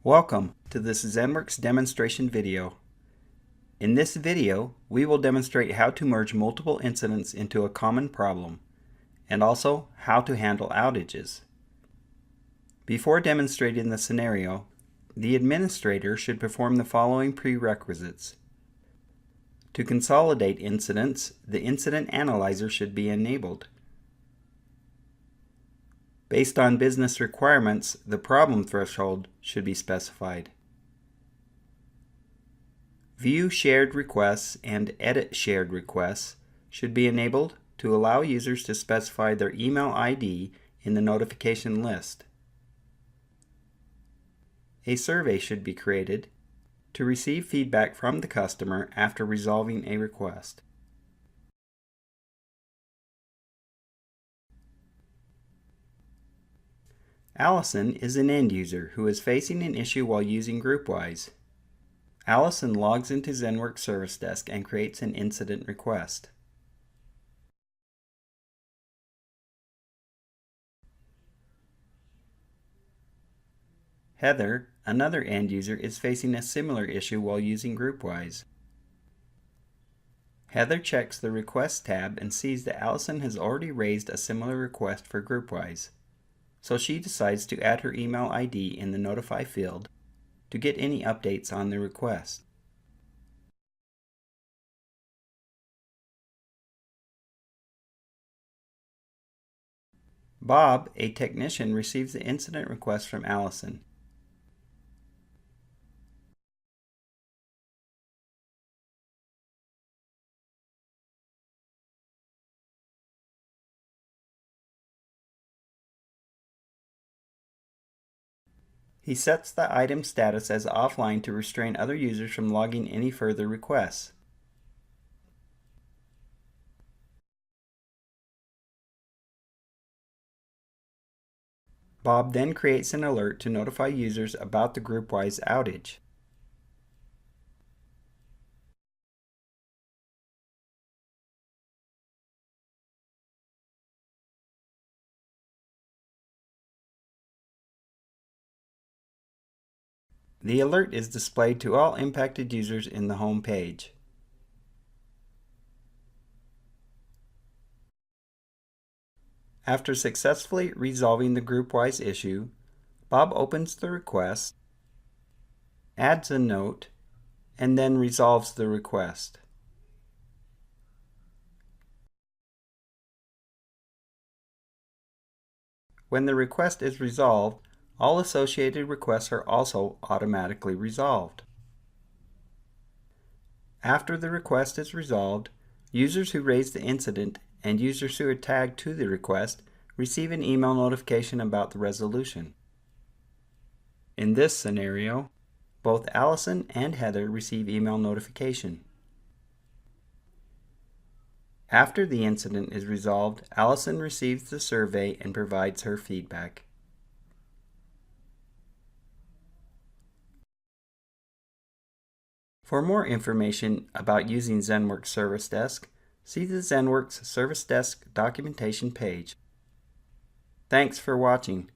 Welcome to this Zenworks demonstration video. In this video, we will demonstrate how to merge multiple incidents into a common problem, and also how to handle outages. Before demonstrating the scenario, the administrator should perform the following prerequisites. To consolidate incidents, the Incident Analyzer should be enabled. Based on business requirements, the problem threshold should be specified. View shared requests and edit shared requests should be enabled to allow users to specify their email ID in the notification list. A survey should be created to receive feedback from the customer after resolving a request. Allison is an end user who is facing an issue while using GroupWise. Allison logs into Zenworks Service Desk and creates an incident request. Heather, another end user, is facing a similar issue while using GroupWise. Heather checks the Request tab and sees that Allison has already raised a similar request for GroupWise. So she decides to add her email ID in the Notify field to get any updates on the request. Bob, a technician, receives the incident request from Allison. He sets the item status as offline to restrain other users from logging any further requests. Bob then creates an alert to notify users about the GroupWise outage. The alert is displayed to all impacted users in the home page. After successfully resolving the GroupWise issue, Bob opens the request, adds a note, and then resolves the request. When the request is resolved, all associated requests are also automatically resolved. After the request is resolved, users who raise the incident and users who are tagged to the request receive an email notification about the resolution. In this scenario, both Allison and Heather receive email notification. After the incident is resolved, Allison receives the survey and provides her feedback. For more information about using Zenworks Service Desk, see the Zenworks Service Desk documentation page. Thanks for watching.